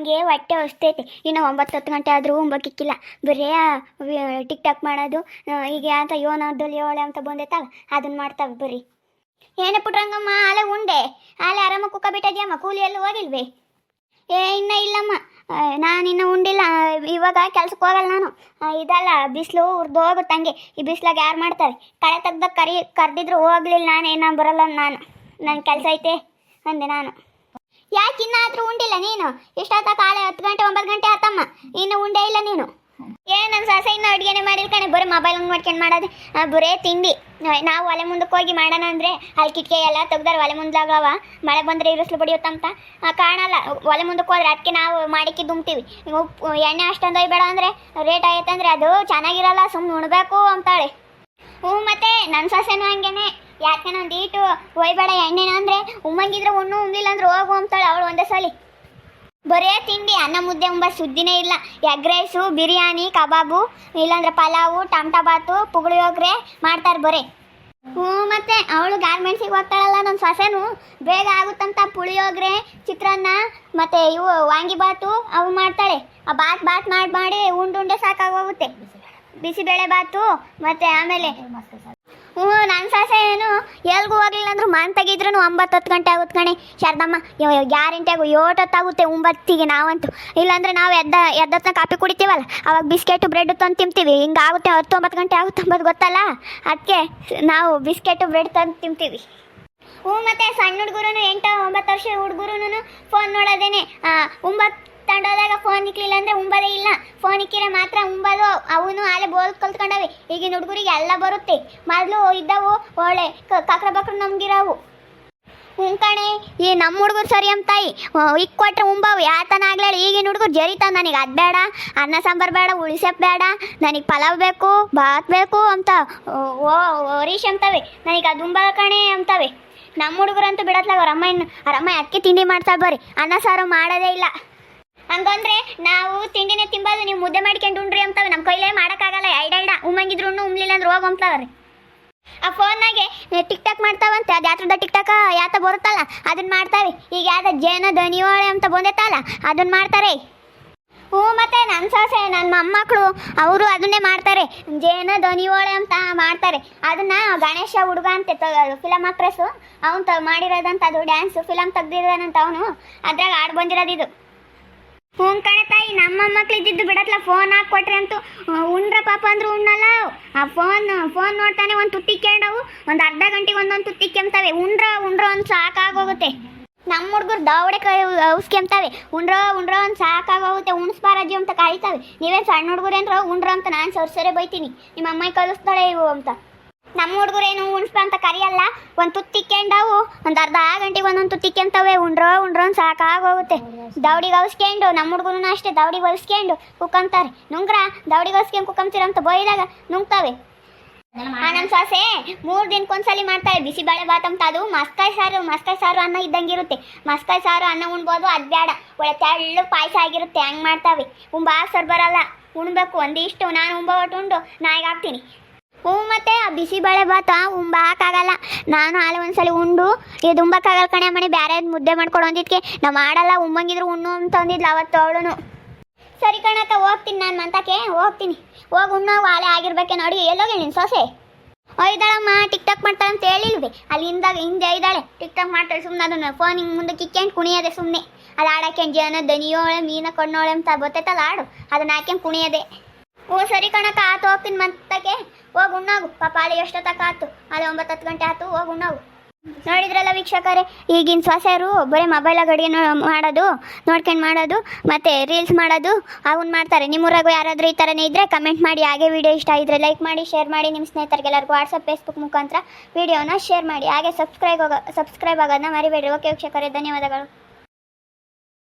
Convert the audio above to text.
ಹಂಗೆ ಹೊಟ್ಟೆ ಹೊಸ್ತೈತಿ. ಇನ್ನು 9-10 ಗಂಟೆ ಆದರೂ ಉಂಬಕ್ಕಿಕ್ಕಿಲ್ಲ. ಬರೀ ಟಿಕ್ ಟಾಕ್ ಮಾಡೋದು. ಈಗ ಅಂತ ಯೋನದಲ್ಲಿ ಯೋಳೆ ಅಂತ ಬಂದೈತಲ್ಲ ಅದನ್ನ ಮಾಡ್ತಾವೆ ಬರೀ. ಏನೇ ಪುಟ್ರಂಗಮ್ಮ ಆಲೆ ಉಂಡೆ ಆಲೆ ಆರಾಮ ಕುಕ್ಕ ಬಿಟ್ಟಿದ್ಯಮ್ಮ, ಕೂಲಿ ಎಲ್ಲೂ ಹೋಗಿಲ್ವೇ? ಇನ್ನೂ ಇಲ್ಲಮ್ಮ, ನಾನು ಇನ್ನೂ ಉಂಡಿಲ್ಲ. ಇವಾಗ ಕೆಲ್ಸಕ್ಕೆ ಹೋಗಲ್ಲ ನಾನು. ಇದಲ್ಲ ಬಿಸಿಲು ಉರ್ದು ಹೋಗುತ್ತಂಗೆ. ಈ ಬಿಸಿಲಾಗ ಯಾರು ಮಾಡ್ತಾರೆ? ಕಳೆ ತೆಗ್ದಾಗ ಕರೆದಿದ್ರು ಹೋಗ್ಲಿಲ್ಲ. ನಾನು ಬರಲ್ಲ, ನನ್ನ ಕೆಲಸ ಐತೆ ಅಂದೆ ನಾನು. ಯಾಕೆ ಇನ್ನಾದರೂ ಉಂಡಿಲ್ಲ ನೀನು? ಎಷ್ಟಾತ ಕಾಳೆ 10 ಗಂಟೆ 9 ಗಂಟೆ ಆತಮ್ಮ, ಇನ್ನು ಉಂಡೇ ಇಲ್ಲ ನೀನು. ನನ್ನ ಸಾಸೆ ಇನ್ನೂ ಅಡುಗೆನೇ ಮಾಡಿಲ್ಲ ಕಣೆ, ಬರೀ ಮೊಬೈಲ್ ನೋಡ್ಕೊಂಡು ಮಾಡೋದು, ಬರೇ ತಿಂಡಿ. ನಾವು ಒಲೆ ಮುಂದಕ್ಕೆ ಹೋಗಿ ಮಾಡೋಣ ಅಂದರೆ ಅಲ್ಲಿ ಕಿಟಕಿ ಎಲ್ಲ ತೆಗ್ದಾರೆ. ಒಲೆ ಮುಂದಾಗವ ಮಳೆ ಬಂದರೆ ಇರಿಸ್ಲು ಬಡಿಯುತ್ತಂತ ಕಾಣಲ್ಲ. ಒಲೆ ಮುಂದಕ್ಕೆ ಹೋದ್ರೆ ಅದಕ್ಕೆ ನಾವು ಮಾಡಿಕ್ಕಿ ದುಮ್ತೀವಿ. ಎಣ್ಣೆ ಅಷ್ಟೊಂದು ಒಯ್ಬೇಡ ಅಂದರೆ ರೇಟ್ ಆಗೈತೆ ಅಂದರೆ ಅದು ಚೆನ್ನಾಗಿರಲ್ಲ, ಸುಮ್ಮನೆ ಉಣ್ಬೇಕು ಅಂತಾಳೆ. ಮತ್ತೆ ನನ್ನ ಸೊಸೆನೂ ಹಂಗೇನೆ. ಯಾಕೆ ನಾನು ಈಟು ಒಯ್ಬೇಡ ಎಣ್ಣೆನ ಅಂದರೆ ಉಮ್ಮಂಗಿದ್ರೆ ಉಣ್ಣಿಲ್ಲ ಅಂದ್ರೆ ಹೋಗು ಅಂತಾಳೆ ಅವಳು ಒಂದೇ ಸಲ. ಬರೇ ತಿಂಡಿ, ಅನ್ನ ಮುದ್ದೆ ಉಂಬ ಸುದ್ದಿನೇ ಇಲ್ಲ. ಎಗ್ ರೈಸು, ಬಿರಿಯಾನಿ, ಕಬಾಬು, ಇಲ್ಲಾಂದ್ರೆ ಪಲಾವು, ಟಮಟ ಬಾತು, ಪುಳಿಯೋಗರೆ ಮಾಡ್ತಾರೆ ಬರೀ. ಮತ್ತೆ ಅವಳು ಗಾರ್ಮೆಂಟ್ಸಿಗೆ ಹೋಗ್ತಾಳಲ್ಲ ನನ್ನ ಸೊಸೆನು, ಬೇಗ ಆಗುತ್ತಂತ ಪುಳಿಯೋಗರೆ, ಚಿತ್ರಾನ್ನ ಮತ್ತು ಇವು ವಾಂಗಿಬಾತು ಅವು ಮಾಡ್ತಾಳೆ. ಆ ಬಾತ್ ಮಾಡಿ ಉಂಡುಂಡೆ ಸಾಕಾಗೋಗುತ್ತೆ. ಬಿಸಿಬೇಳೆ ಬಾತು ಮತ್ತು ಆಮೇಲೆ ನನ್ನ ಸಾಸೆ ಏನು ಎಲ್ಗೂ ಹೋಗ್ಲಿಲ್ಲ ಅಂದ್ರು ಮನ್ ತೆಗಿದ್ರು 9-10 ಗಂಟೆ ಆಗುತ್ತೆ ಕಣೆ ಶಾರದಮ್ಮ. ಗ್ಯಾರಂಟಿಯಾಗು 7 ಹೊತ್ತಾಗುತ್ತೆ ಉಂಬತ್ತಿಗೆ ನಾವಂತೂ. ಇಲ್ಲಾಂದರೆ ನಾವು ಎದ್ದೊತ್ತನ ಕಾಫಿ ಕುಡಿತೀವಲ್ಲ ಅವಾಗ ಬಿಸ್ಕೆಟು ಬ್ರೆಡ್ ತಂದು ತಿಂತೀವಿ. ಹಿಂಗಾಗುತ್ತೆ 10-9 ಗಂಟೆ ಆಗುತ್ತೆ ಅಂಬೋದು ಗೊತ್ತಲ್ಲ, ಅದಕ್ಕೆ ನಾವು ಬಿಸ್ಕೆಟು ಬ್ರೆಡ್ ತಂದು ತಿಂತೀವಿ. ಮತ್ತು ಸಣ್ಣ ಹುಡುಗರು 8-9 ವರ್ಷ ಹುಡುಗರು ಫೋನ್ ನೋಡೋದೇನೆ. ತಗೊಂಡೋದಾಗ ಫೋನ್ ಇಕ್ಲಿಲ್ಲ ಅಂದರೆ ಉಂಬದೇ ಇಲ್ಲ. ಫೋನ್ ಇಕ್ಕಿದ್ರೆ ಮಾತ್ರ ಉಂಬೋದು. ಅವನು ಆಲೆ ಬೋಲ್ ಕಲ್ತ್ಕೊಂಡವೆ. ಈಗಿನ ಹುಡುಗರಿಗೆ ಎಲ್ಲ ಬರುತ್ತೆ. ಮೊದಲು ಇದ್ದವು ಒಳ್ಳೆ ಕಕ್ರ ಬಕ್ರ ನಮ್ಗಿರವು. ಕಣೆ ಈ ನಮ್ಮ ಹುಡುಗರು ಸರಿ ಅಂತಾಯಿ ಇಕ್ಕೊಟ್ರೆ ಉಂಬವು ಯಾತನ ಆಗ್ಲಾಳ. ಈಗಿನ ಹುಡುಗರು ಜರಿತಾವ, ನನಗೆ ಅದು ಬೇಡ, ಅನ್ನ ಸಾಂಬಾರು ಬೇಡ, ಉಳಿಸಪ್ ಬೇಡ, ನನಗೆ ಪಲಾವ್ ಬೇಕು, ಬಾತ್ ಬೇಕು ಅಂತ ಒರೀಶ್ ಅಂತವೆ. ನನಗೆ ಅದು ಉಂಬ ಕಣೆ ಅಂತವೆ. ನಮ್ಮ ಹುಡುಗರಂತೂ ಬಿಡತ್ಲಾಗ ಅವ್ರ ಅಮ್ಮ ಅಕ್ಕಿ ತಿಂಡಿ ಮಾಡ್ತಾಳೆ ಬರೀ, ಅನ್ನ ಸಾರು ಮಾಡೋದೇ ಇಲ್ಲ. ಹಂಗಂದ್ರೆ ನಾವು ತಿಂಡಿನೇ ತಿಂಬಾದು, ನೀವು ಮುದ್ದೆ ಮಾಡ್ಕೊಂಡು ಉಂಡ್ರಿ ಅಂತವೆ. ನಮ್ಮ ಕೈಲೇ ಮಾಡೋಕ್ಕಾಗಲ್ಲ. ಐಡ ಉಮ್ಮಂಗಿದ್ರು ಉಮ್ಲಿಲ್ಲ ಅಂದ್ರೆ ಹೋಗಿ ಅಂತಾವ್ರಿ. ಆ ಫೋನ್ನಾಗೆ ಟಿಕ್ ಟಾಕ್ ಮಾಡ್ತಾವಂತೆ. ಅದು ಯಾತ್ರದ ಟಿಕ್ ಟಾಕ ಯಾತ ಬರುತ್ತಲ್ಲ ಅದನ್ನ ಮಾಡ್ತಾವೆ. ಈಗ ಯಾವ್ದು ಜೇನ ದನಿಯೋಳೆ ಅಂತ ಬಂದೈತಲ್ಲ ಅದನ್ನ ಮಾಡ್ತಾರೆ. ಮತ್ತು ನನ್ನ ಸೊಸೆ ನನ್ನ ಮೊಮ್ಮಕ್ಕಳು ಅವರು ಅದನ್ನೇ ಮಾಡ್ತಾರೆ. ಜೇನ ದನಿಯೋಳೆ ಅಂತ ಮಾಡ್ತಾರೆ. ಅದನ್ನ ಗಣೇಶ ಹುಡುಗ ಅಂತೆ ಫಿಲಮ್ ಆಕ್ಟ್ರೆಸ್ಸು ಅವನು ಮಾಡಿರೋದಂತ. ಅದು ಡ್ಯಾನ್ಸು ಫಿಲಮ್ ತೆಗ್ದಿರೋದಂತ ಅವನು. ಅದ್ರಾಗ ಆಡ್ ಬಂದಿರೋದು ಇದು. ಕಣೆ ತಾಯಿ, ನಮ್ಮ ಮಕ್ಳು ಇದ್ದಿದ್ದು ಬಿಡತ್ಲ ಫೋನ್ ಹಾಕ್ಕೊಟ್ರೆ ಅಂತೂ ಉಂಡ್ರ ಪಾಪ ಅಂದ್ರು ಉಣ್ಣಲ್ಲ. ಆ ಫೋನ್ ನೋಡ್ತಾನೆ ಒಂದು ತುತ್ತಿಕ್ಕೊಂಡವು. ಒಂದು ಅರ್ಧ ಗಂಟೆಗೆ ಒಂದೊಂದು ತುತ್ತಿಕ್ಕೆಂತವೆ. ಉಂಡ್ರ ಒಂದು ಸಾಕಾಗೋಗುತ್ತೆ. ನಮ್ಮ ಹುಡುಗರು ದವಡೆ ಕೈ ಔಸ್ಕೆಂತವೆ. ಉಂಡ್ರೋ ಒಂದು ಸಾಕಾಗೋಗುತ್ತೆ. ಉಣ್ಸ್ಬಾರಜ್ಜಿ ಅಂತ ಕಾಯ್ತವೆ. ನೀವೇನು ಸಣ್ಣ ಹುಡುಗರು ಏನ್ರ ಉಂಡ್ರ ಅಂತ ನಾನು ಸರಿ ಬೈತೀನಿ. ನಿಮ್ಮ ಅಮ್ಮ ಕಲಿಸ್ತಾಳೆ ಇವು ಅಂತ. ನಮ್ಮ ಹುಡುಗರೇನು ಉಣ್ಸ್ಪ ಅಂತ ಕರಿಯಲ್ಲ. ಒಂದು ತುತ್ತಿಕ್ಕೊಂಡವು ಒಂದು ಅರ್ಧ ಗಂಟೆಗೆ ಒಂದೊಂದು ತುತ್ತಿಕ್ಕೆಂತವೆ. ಉಂಡ್ರೋ ಒಂದು ಸಾಕಾಗೋಗುತ್ತೆ. ದೌಡಿಗೆ ಔಸ್ಕೊಂಡು ನಮ್ಮ ಹುಡುಗರು ಅಷ್ಟೇ ದೌಡಿಗೆ ಹೊಲ್ಸ್ಕೊಂಡು ಕುಕ್ಕಂತಾರೆ. ನುಂಗ್ರ ದೌಡಿಗೆ ಹೊಲ್ಸ್ಕೊಂಡು ಕುಕ್ಕಂತೀರ ಅಂತ ಬೈದಾಗ ನುಂಗ್ತವೆ. ನಮ್ಮ ಸೊಸೆ 3 ದಿನಕ್ಕೊಂದ್ಸಲಿ ಮಾಡ್ತಾಳೆ ಬಿಸಿಬೇಳೆ ಬಾತ್ ಅಂತ. ಅದು ಮಸ್ಕಾಯಿ ಸಾರು ಅನ್ನ ಇದ್ದಂಗಿರುತ್ತೆ. ಮಸ್ಕಾಯಿ ಸಾರು ಅನ್ನ ಉಣ್ಬೋದು. ಅದು ಬೇಡ, ಒಳ್ಳೆ ತೆಳ್ಳು ಪಾಯಸ ಆಗಿರುತ್ತೆ. ಹಂಗೆ ಮಾಡ್ತಾವೆ. ಸರ್ ಬರಲ್ಲ, ಉಣ್ಬೇಕು ಒಂದಿಷ್ಟು. ನಾನು ಉಂಬ ಉಂಡು ನಾಯಿಗೆ ಹಾಕ್ತೀನಿ. ಮತ್ತು ಆ ಬಿಸಿಬೇಳೆ ಬಾತ ಉಂಬಕ್ಕಾಗಲ್ಲ. ನಾನು ಆಲೆ ಒಂದ್ಸಲಿ ಉಂಡು ಇದು ಉಂಬಕ್ಕಾಗಲ್ಲ ಕಣೆ ಮನೆ ಬೇರೆ ಮುದ್ದೆ ಮಾಡ್ಕೊಡು ಅಂದಿದ್ಕೆ ನಾವು ಮಾಡಲ್ಲ. ಉಮ್ಮಂಗಿದ್ರು ಉಣ್ಣು ಅಂತ ಅಂದಿದ್ಲು ಅವತ್ತು ಅವಳು. ಸರಿ ಕಣಕ್ಕ, ಹೋಗ್ತೀನಿ ನಾನು ಮಂತಕ್ಕೆ ಹೋಗ್ತೀನಿ. ಹೋಗಿ ಉಣ್ಣೋ ಆಲೆ ಆಗಿರ್ಬೇಕೆ ನೋಡಿ. ಎಲ್ಲೋಗಿ ನಿನ್ನ ಸೊಸೆ? ಇದ್ದಾಳಮ್ಮ, ಟಿಕ್ ಟಾಕ್ ಮಾಡ್ತಾಳೆ ಅಂತ ಹೇಳಿಲ್ವಿ? ಅಲ್ಲಿ ಹಿಂದೆ ಇದ್ದಾಳೆ ಟಿಕ್ ಟಾಕ್ ಮಾಡ್ತಾಳೆ. ಸುಮ್ಮನೆ ಅದನ್ನು ಫೋನ್ ಹಿಂಗೆ ಮುಂದೆ ಕಿಕ್ಕೊಂಡು ಕುಣಿಯೋದೆ ಸುಮ್ಮನೆ. ಅದು ಹಾಡಾಕ್ಯಂಡು ಜನ ದನಿಯೋಳೆ ಮೀನ ಕಣ್ಣೋಳೆ ಅಂತ ಗೊತ್ತೈತಲ್ಲ ಹಾಡು, ಅದನ್ನ ಹಾಕ್ಯಂಡು ಕುಣಿಯೋದೆ. ಸರಿ ಕಣಕ್ಕ, ಆತು ಹೋಗ್ತೀನಿ ಮಂತಕ್ಕೆ. ಹೋಗಿ ಉಣ್ಣಾಗು ಪಾಪ. ಅಲ್ಲಿ ಎಷ್ಟೊತ್ತಕ್ಕ ಆಯ್ತು? ಅಲ್ಲಿ 9-10 ಗಂಟೆ ಆಯ್ತು. ಹೋಗಿ ಉಣ್ಣಾಗು. ನೋಡಿದ್ರಲ್ಲ ವೀಕ್ಷಕರೇ, ಈಗಿನ ಸೊಸೆಯರು ಬರೀ ಮೊಬೈಲಾಗ ಅಡುಗೆ ಮಾಡೋದು, ನೋಡ್ಕೊಂಡು ಮಾಡೋದು, ಮತ್ತು ರೀಲ್ಸ್ ಮಾಡೋದು ಅವನ್ನ ಮಾಡ್ತಾರೆ. ನಿಮ್ಮೂರಾಗೂ ಯಾರಾದರೂ ಈ ಥರನೇ ಇದ್ದರೆ ಕಮೆಂಟ್ ಮಾಡಿ. ಹಾಗೆ ವಿಡಿಯೋ ಇಷ್ಟ ಆಗಿದ್ರೆ ಲೈಕ್ ಮಾಡಿ, ಶೇರ್ ಮಾಡಿ. ನಿಮ್ಮ ಸ್ನೇಹಿತರಿಗೆಲ್ಲರಿಗೂ ವಾಟ್ಸಪ್ ಫೇಸ್ಬುಕ್ ಮುಖಾಂತರ ವಿಡಿಯೋನ ಶೇರ್ ಮಾಡಿ. ಹಾಗೆ ಸಬ್ಸ್ಕ್ರೈಬ್ ಆಗೋದನ್ನ ಮರಿಬೇಡ್ರಿ. ಓಕೆ ವೀಕ್ಷಕರೇ, ಧನ್ಯವಾದಗಳು.